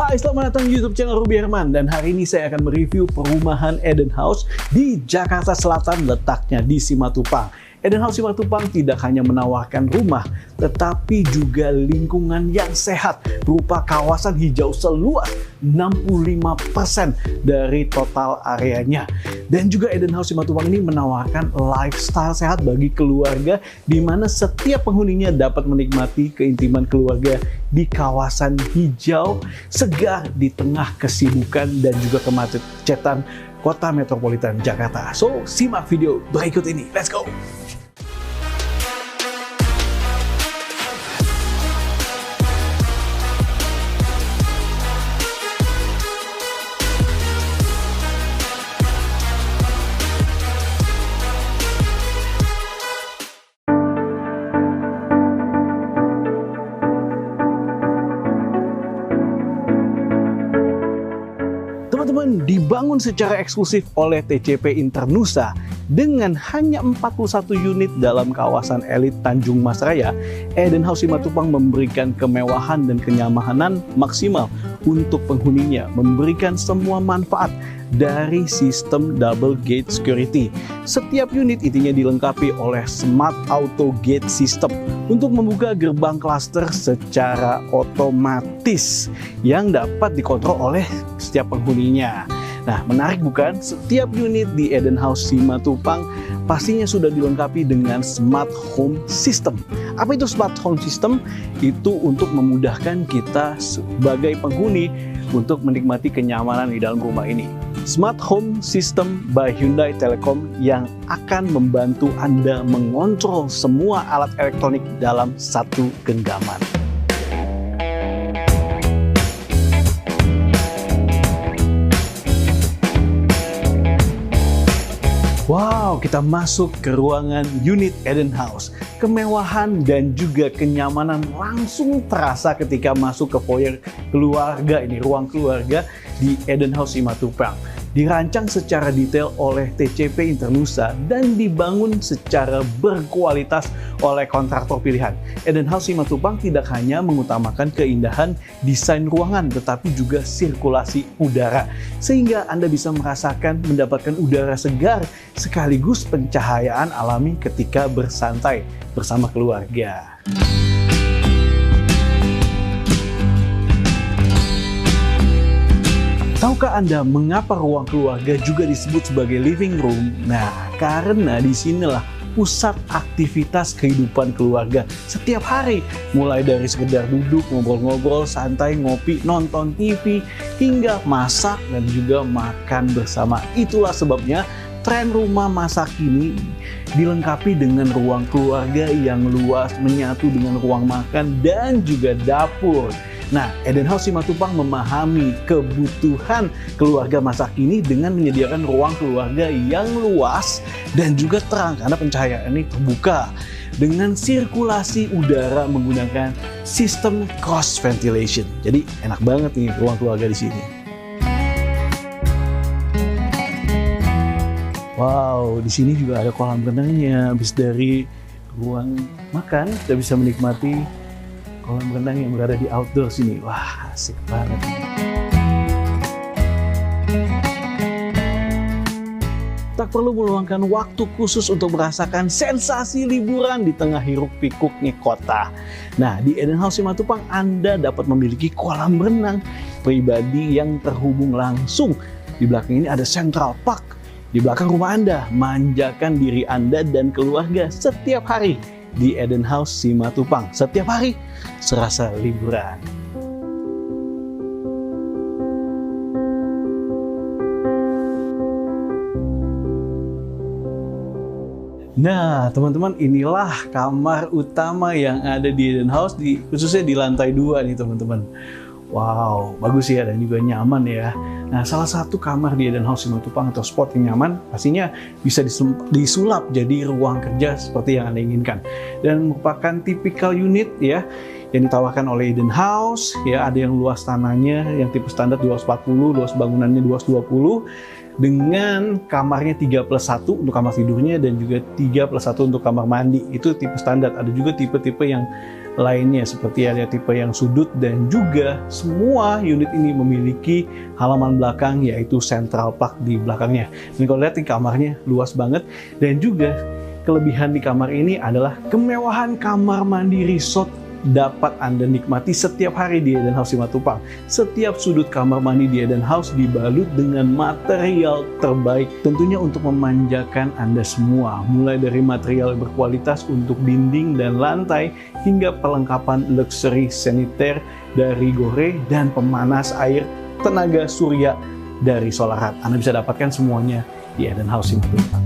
Hai, selamat datang di YouTube channel Ruby Herman. Dan hari ini saya akan mereview perumahan Eden House di Jakarta Selatan, letaknya di Simatupang. Eden House Simatupang tidak hanya menawarkan rumah, tetapi juga lingkungan yang sehat berupa kawasan hijau seluas 65% dari total areanya. Dan juga Eden House Simatupang ini menawarkan lifestyle sehat bagi keluarga, di mana setiap penghuninya dapat menikmati keintiman keluarga di kawasan hijau segar di tengah kesibukan dan juga kemacetan kota metropolitan Jakarta. So, simak video berikut ini. Let's go! Teman-teman, dibangun secara eksklusif oleh TCP Internusa dengan hanya 41 unit dalam kawasan elit Tanjung Mas Raya, Eden House Simatupang memberikan kemewahan dan kenyamanan maksimal untuk penghuninya, memberikan semua manfaat dari sistem double gate security. Setiap unit intinya dilengkapi oleh smart auto gate system untuk membuka gerbang klaster secara otomatis yang dapat dikontrol oleh setiap penghuninya. Nah, menarik bukan? Setiap unit di Eden House Simatupang pastinya sudah dilengkapi dengan smart home system. Apa itu smart home system? Itu untuk memudahkan kita sebagai penghuni untuk menikmati kenyamanan di dalam rumah ini. Smart Home System by Hyundai Telecom yang akan membantu Anda mengontrol semua alat elektronik dalam satu genggaman. Wow, kita masuk ke ruangan unit Eden House. Kemewahan dan juga kenyamanan langsung terasa ketika masuk ke foyer keluarga ini, ruang keluarga di Eden House Simatupang. Dirancang secara detail oleh TCP Internusa dan dibangun secara berkualitas oleh kontraktor pilihan. Eden House Simatupang tidak hanya mengutamakan keindahan desain ruangan, tetapi juga sirkulasi udara. Sehingga Anda bisa mendapatkan udara segar sekaligus pencahayaan alami ketika bersantai bersama keluarga. Tahukah Anda mengapa ruang keluarga juga disebut sebagai living room? Nah, karena disinilah pusat aktivitas kehidupan keluarga setiap hari. Mulai dari sekedar duduk, ngobrol-ngobrol, santai, ngopi, nonton TV, hingga masak dan juga makan bersama. Itulah sebabnya tren rumah masa kini dilengkapi dengan ruang keluarga yang luas, menyatu dengan ruang makan dan juga dapur. Nah, Eden House Simatupang memahami kebutuhan keluarga masa kini dengan menyediakan ruang keluarga yang luas dan juga terang karena pencahayaan ini terbuka dengan sirkulasi udara menggunakan sistem cross ventilation. Jadi enak banget nih ruang keluarga di sini. Wow, di sini juga ada kolam renangnya. Habis dari ruang makan, kita bisa menikmati kolam renang yang berada di outdoor sini. Wah, asik banget. Tak perlu meluangkan waktu khusus untuk merasakan sensasi liburan di tengah hiruk pikuknya kota. Nah, di Eden House Simatupang Anda dapat memiliki kolam renang pribadi yang terhubung langsung. Di belakang ini ada Central Park. Di belakang rumah Anda, manjakan diri Anda dan keluarga setiap hari di Eden House Simatupang. Setiap hari serasa liburan. Nah, teman-teman, inilah kamar utama yang ada di Eden House, khususnya di lantai 2 nih, teman-teman. Wow, bagus ya dan juga nyaman ya. Nah, salah satu kamar di Eden House Simatupang atau spot yang nyaman pastinya bisa disulap jadi ruang kerja seperti yang Anda inginkan. Dan merupakan tipikal unit ya yang ditawarkan oleh Eden House. Ya, ada yang luas tanahnya yang tipe standar 240, luas bangunannya 220 dengan kamarnya 3+1 untuk kamar tidurnya dan juga 3+1 untuk kamar mandi. Itu tipe standar. Ada juga tipe-tipe yang lainnya seperti ada tipe yang sudut, dan juga semua unit ini memiliki halaman belakang yaitu central plug di belakangnya. Dan kalau lihat di kamarnya luas banget, dan juga kelebihan di kamar ini adalah kemewahan kamar mandi resort dapat Anda nikmati setiap hari di Eden House Simatupang. Setiap sudut kamar mandi di Eden House dibalut dengan material terbaik, tentunya untuk memanjakan Anda semua. Mulai dari material berkualitas untuk dinding dan lantai, hingga perlengkapan luxury saniter dari Gore dan pemanas air tenaga surya dari Solarat. Anda bisa dapatkan semuanya di Eden House Simatupang.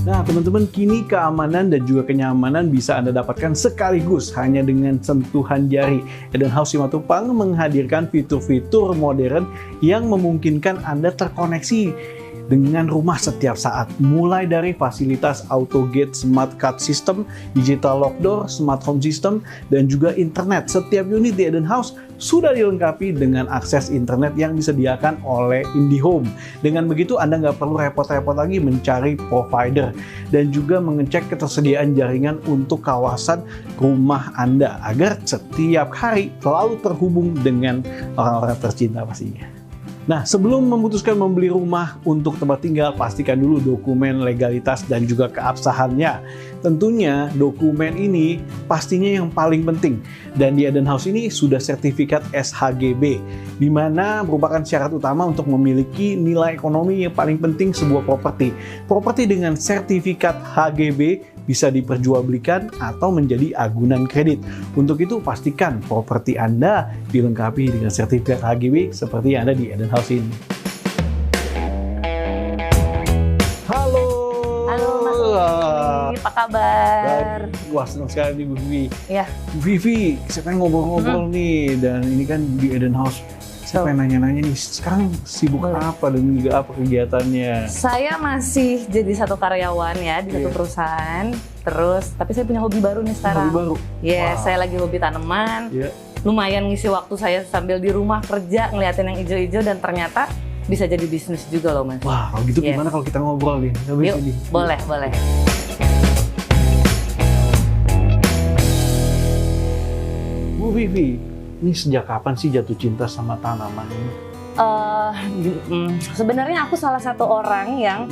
Nah teman-teman, kini keamanan dan juga kenyamanan bisa Anda dapatkan sekaligus hanya dengan sentuhan jari. Eden House Simatupang menghadirkan fitur-fitur modern yang memungkinkan Anda terkoneksi dengan rumah setiap saat. Mulai dari fasilitas auto gate, smart card system, digital lock door, smart home system, dan juga internet. Setiap unit di Eden House sudah dilengkapi dengan akses internet yang disediakan oleh IndiHome. Dengan begitu Anda nggak perlu repot-repot lagi mencari provider dan juga mengecek ketersediaan jaringan untuk kawasan rumah Anda agar setiap hari selalu terhubung dengan orang-orang tercinta pastinya. Nah, sebelum memutuskan membeli rumah untuk tempat tinggal, pastikan dulu dokumen legalitas dan juga keabsahannya. Tentunya dokumen ini pastinya yang paling penting. Dan di Eden House ini sudah sertifikat SHGB, di mana merupakan syarat utama untuk memiliki nilai ekonomi yang paling penting sebuah properti. Properti dengan sertifikat HGB bisa diperjualbelikan atau menjadi agunan kredit. Untuk itu, pastikan properti Anda dilengkapi dengan sertifikat HGB seperti yang ada di Eden House ini. Halo! Halo Mas Vivi, apa kabar? Wah, senang sekali nih Bu Vivi. Iya. Bu Vivi, saya pengen ngobrol-ngobrol nih, dan ini kan di Eden House. Saya pengen nanya-nanya nih, sekarang sibuk apa dan juga apa kegiatannya? Saya masih jadi satu karyawan ya di satu perusahaan. Terus, tapi saya punya hobi baru nih sekarang. Hobi baru? Iya, saya lagi hobi tanaman. Lumayan ngisi waktu saya sambil di rumah kerja, ngeliatin yang hijau-hijau, dan ternyata bisa jadi bisnis juga loh Mas. Wah, kalau gitu gimana kalau kita ngobrol nih? Yuk, boleh. Bu Vivi, ini sejak kapan sih jatuh cinta sama tanaman ini? Sebenarnya aku salah satu orang yang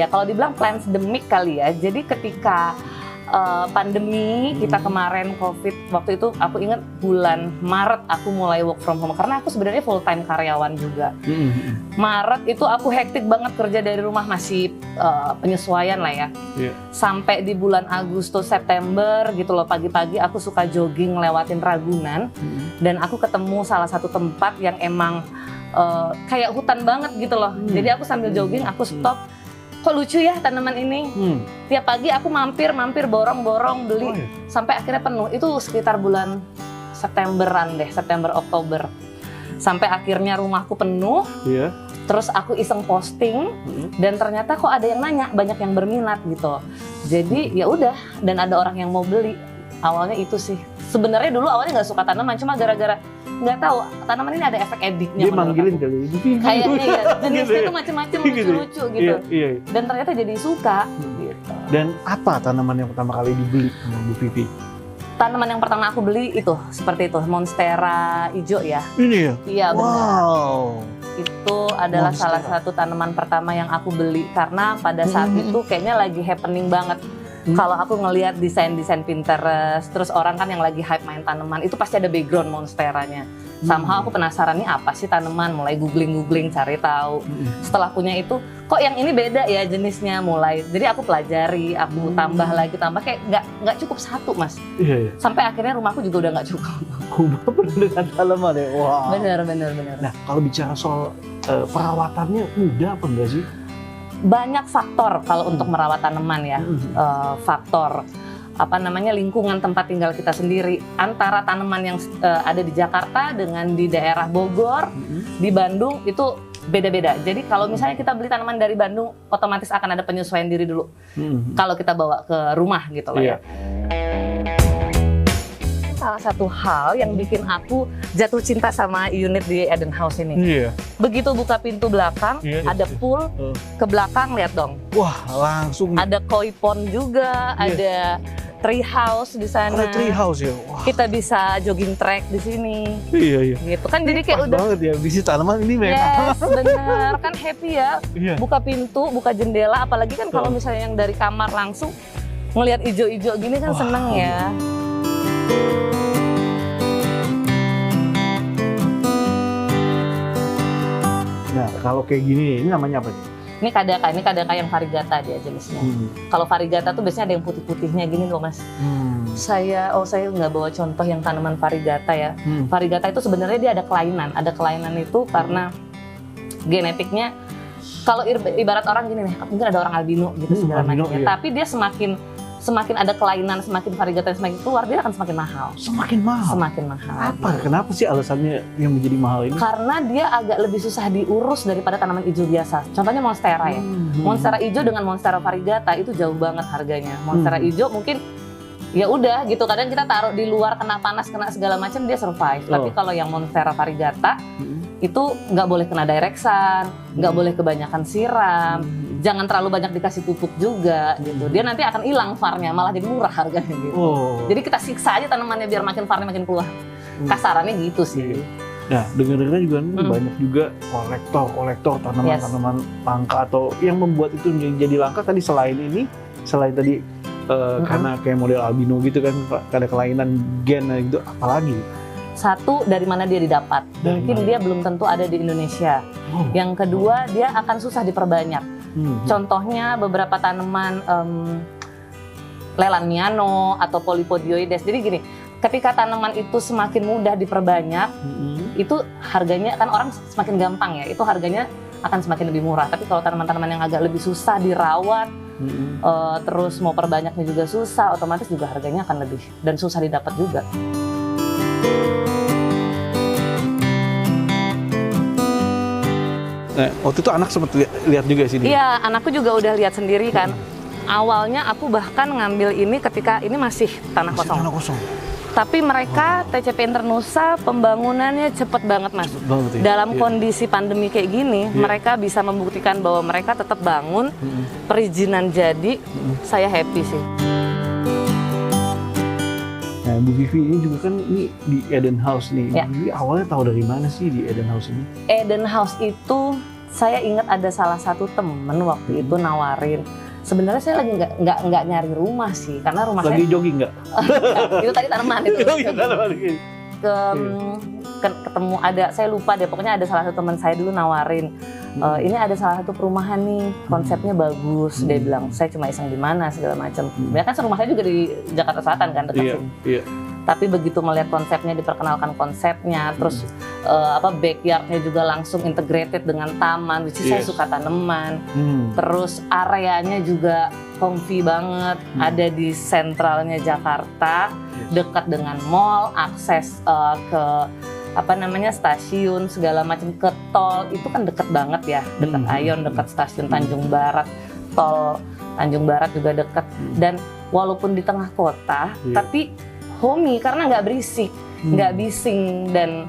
kalau dibilang plansdemic kali ya. Jadi ketika pandemi kita kemarin COVID, waktu itu aku ingat bulan Maret aku mulai work from home karena aku sebenarnya full time karyawan juga. Maret itu aku hektik banget kerja dari rumah, masih penyesuaian lah ya. Sampai di bulan Agustus September gitu loh, pagi-pagi aku suka jogging lewatin Ragunan dan aku ketemu salah satu tempat yang emang kayak hutan banget gitu loh. Jadi aku sambil jogging aku stop. Kok lucu ya tanaman ini? Tiap pagi aku mampir borong-borong beli sampai akhirnya penuh. Itu sekitar bulan Septemberan deh, September Oktober. Sampai akhirnya rumahku penuh. Terus aku iseng posting dan ternyata kok ada yang nanya, banyak yang berminat gitu. Jadi ya udah, dan ada orang yang mau beli. Awalnya itu sih. Sebenarnya dulu awalnya nggak suka tanaman, cuma gara-gara nggak tahu tanaman ini ada efek ediknya. Dia manggilin kali. Kayaknya ya, jenisnya itu macam-macam, lucu-lucu gitu. Dan ternyata jadi suka. Gitu. Dan apa tanaman yang pertama kali dibeli sama Bu Vivi? Tanaman yang pertama aku beli itu seperti itu, monstera hijau ya. Ini ya? Iya benar. Wow. Itu adalah salah satu tanaman pertama yang aku beli karena pada saat itu kayaknya lagi happening banget. Kalau aku ngelihat desain-desain Pinterest, terus orang kan yang lagi hype main tanaman, itu pasti ada background monsteranya. Somehow aku penasaran nih apa sih tanaman, mulai googling, cari tahu. Setelah punya itu, kok yang ini beda ya jenisnya, mulai. Jadi aku pelajari, aku tambah kayak nggak cukup satu Mas. Sampai akhirnya rumahku juga udah nggak cukup. Rumah penuh dengan tanaman ya? Wow. Bener. Nah, kalau bicara soal perawatannya mudah apa enggak sih? Banyak faktor kalau untuk merawat tanaman ya. Faktor lingkungan tempat tinggal kita sendiri, antara tanaman yang ada di Jakarta dengan di daerah Bogor, di Bandung itu beda-beda. Jadi kalau misalnya kita beli tanaman dari Bandung, otomatis akan ada penyesuaian diri dulu. Kalau kita bawa ke rumah gitu loh ya. salah satu hal yang bikin aku jatuh cinta sama unit di Eden House ini. Iya. Begitu buka pintu belakang, Iya. ada pool, ke belakang lihat dong. Wah, langsung Ada koi pond juga, Iya. ada tree house di sana. ada tree house ya. Wah, Kita bisa jogging track di sini. iya. Gitu kan, jadi kayak Pas udah banget ya, bisnis tanaman ini memang. yes, bener kan happy ya. Iya. Buka pintu, buka jendela, apalagi kan kalau misalnya yang dari kamar langsung ngelihat ijo-ijo gini kan Wah, seneng ya. Nah, kalau kayak gini, ini namanya apa nih? Ini kadaka yang varigata dia jenisnya. Kalau varigata tuh biasanya ada yang putih-putihnya gini loh Mas. Saya nggak bawa contoh yang tanaman varigata ya. Varigata itu sebenarnya dia ada kelainan. Ada kelainan itu karena genetiknya. Kalau ibarat orang gini nih, mungkin ada orang albino gitu segala albino, macamnya. iya. Tapi dia semakin ada kelainan, semakin varigata semakin keluar, dia akan semakin mahal. Semakin mahal. Semakin mahal. Apa? Kenapa sih alasannya yang menjadi mahal ini? Karena dia agak lebih susah diurus daripada tanaman hijau biasa. Contohnya monstera ya. Monstera hijau dengan monstera variegata itu jauh banget harganya. Monstera hijau mungkin ya udah gitu, kadang kita taruh di luar kena panas kena segala macam dia survive. Tapi kalau yang monstera variegata itu nggak boleh kena direxan, nggak boleh kebanyakan siram, jangan terlalu banyak dikasih pupuk juga gitu. Dia nanti akan hilang farnya, malah jadi murah harganya gitu. Jadi kita siksa aja tanamannya biar makin farnya makin keluar. Kasarannya gitu sih. Nah, dengar-dengar juga banyak juga kolektor tanaman-tanaman langka atau yang membuat itu jadi langka tadi selain tadi karena kayak model albino gitu kan, ada kelainan gen gitu, apalagi? Satu, dari mana dia didapat. Mungkin dia belum tentu ada di Indonesia. Yang kedua, dia akan susah diperbanyak. Contohnya beberapa tanaman Lelaniano atau Polypodioides. Jadi gini, ketika tanaman itu semakin mudah diperbanyak, itu harganya kan orang semakin gampang ya, itu harganya akan semakin lebih murah. Tapi kalau tanaman-tanaman yang agak lebih susah dirawat, terus mau perbanyaknya juga susah, otomatis juga harganya akan lebih dan susah didapat juga. Nah, waktu itu anak sempat lihat juga sini. Iya, anakku juga udah lihat sendiri kan. Awalnya aku bahkan ngambil ini ketika ini masih tanah kosong. Tanah kosong. Tapi mereka TCP Internusa pembangunannya cepet banget Mas. Cepet banget ya. Dalam kondisi pandemi kayak gini, mereka bisa membuktikan bahwa mereka tetap bangun, perizinan jadi, saya happy sih. Nah, Bu Vivi ini juga kan ini di Eden House nih. Ya. Bu Vivi awalnya tahu dari mana sih di Eden House ini? Eden House itu saya ingat ada salah satu temen waktu itu nawarin. Sebenarnya saya lagi nggak nyari rumah sih, karena rumah Lagi saya jogging nggak? itu tadi tanaman itu. Tanaman. Ketemu ada, saya lupa deh, pokoknya ada salah satu teman saya dulu nawarin, ini ada salah satu perumahan nih, konsepnya bagus, dia bilang, saya cuma iseng di mana segala macam. Sebenarnya kan rumah saya juga di Jakarta Selatan kan, dekat sini. Iya. Tapi begitu melihat konsepnya, diperkenalkan konsepnya, terus backyardnya juga langsung integrated dengan taman, which is saya suka tanaman. Terus areanya juga comfy banget, ada di sentralnya Jakarta, dekat dengan mall, akses ke stasiun segala macam, ke tol itu kan deket banget ya, dekat Ayon, dekat stasiun Tanjung Barat, tol Tanjung Barat juga dekat. Dan walaupun di tengah kota, tapi homey karena nggak berisik, nggak bising, dan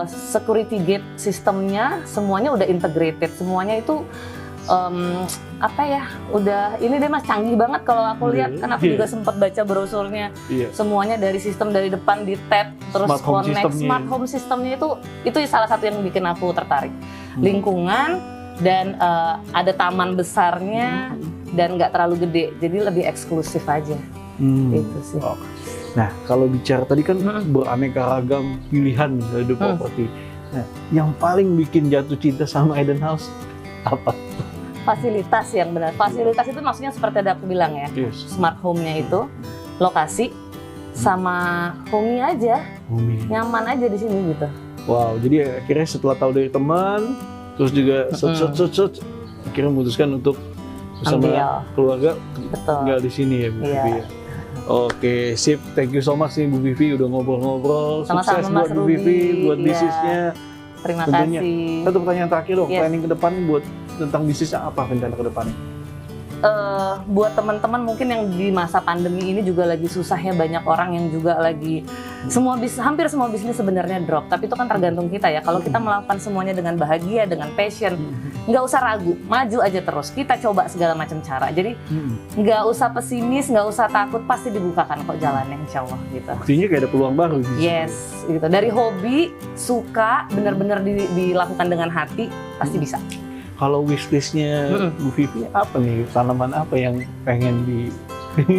security gate sistemnya semuanya udah integrated, semuanya itu udah ini deh Mas, canggih banget kalau aku lihat, kan aku juga sempat baca brosurnya. Semuanya dari sistem dari depan di tap, terus smart home sistemnya itu salah satu yang bikin aku tertarik. Lingkungan dan ada taman besarnya dan nggak terlalu gede, jadi lebih eksklusif aja. Itu sih. Nah, kalau bicara tadi kan beraneka ragam pilihan misalnya di properti. Nah, yang paling bikin jatuh cinta sama Eden House apa? Fasilitas yang benar. Fasilitas itu maksudnya seperti ada aku bilang ya, smart home-nya itu, lokasi, sama homey aja, nyaman aja di sini gitu. Wow, jadi akhirnya setelah tahu dari teman, terus juga akhirnya memutuskan untuk bersama keluarga tinggal di sini ya Bu Vivi ya. Oke, sip. Thank you so much nih Bu Vivi udah ngobrol-ngobrol. Sukses buat Bu Vivi, buat bisnisnya. Terima tentunya. kasih. Satu pertanyaan terakhir dong, planning ke depan buat tentang bisnisnya apa rencana ke depannya? buat teman-teman mungkin yang di masa pandemi ini juga lagi susah ya, banyak orang yang juga lagi hampir semua bisnis sebenarnya drop, tapi itu kan tergantung kita ya. Kalau kita melakukan semuanya dengan bahagia, dengan passion, nggak usah ragu, maju aja terus. Kita coba segala macam cara. Jadi nggak usah pesimis, nggak usah takut, pasti dibukakan kok jalannya, insya Allah gitu. Buktinya kayak ada peluang baru. Yes, gitu. Dari hobi, suka, benar-benar dilakukan dengan hati, pasti bisa. Kalau wishlistnya Bu Vivi apa nih? Tanaman apa yang pengen di...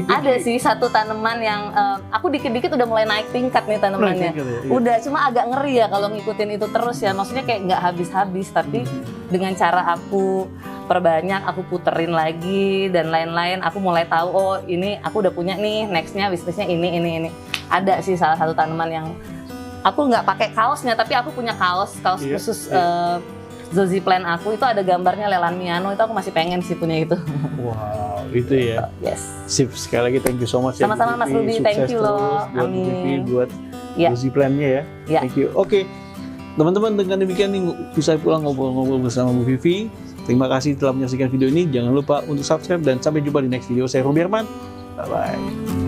Ada sih satu tanaman yang aku dikit-dikit udah mulai naik tingkat nih tanamannya. Udah, cuma agak ngeri ya kalau ngikutin itu terus ya. Maksudnya kayak nggak habis-habis, tapi dengan cara aku perbanyak, aku puterin lagi dan lain-lain, aku mulai tahu, oh ini aku udah punya nih, nextnya wishlistnya ini. Ada sih salah satu tanaman yang aku nggak pakai kaosnya, tapi aku punya kaos khusus Zozi Plant aku, itu ada gambarnya Leland Miano, itu aku masih pengen sih punya itu. Wow, itu ya. Yes. Sip, sekali lagi thank you so much. Sama-sama Mas Ruby, thank you loh. Buat Bu Vivi, buat Zozi Plant-nya ya. Thank you. Oke, teman-teman, dengan demikian nih usai pulang ngobrol-ngobrol bersama Bu Vivi. Terima kasih telah menyaksikan video ini. Jangan lupa untuk subscribe dan sampai jumpa di next video. Saya Ruby Herman. Bye-bye.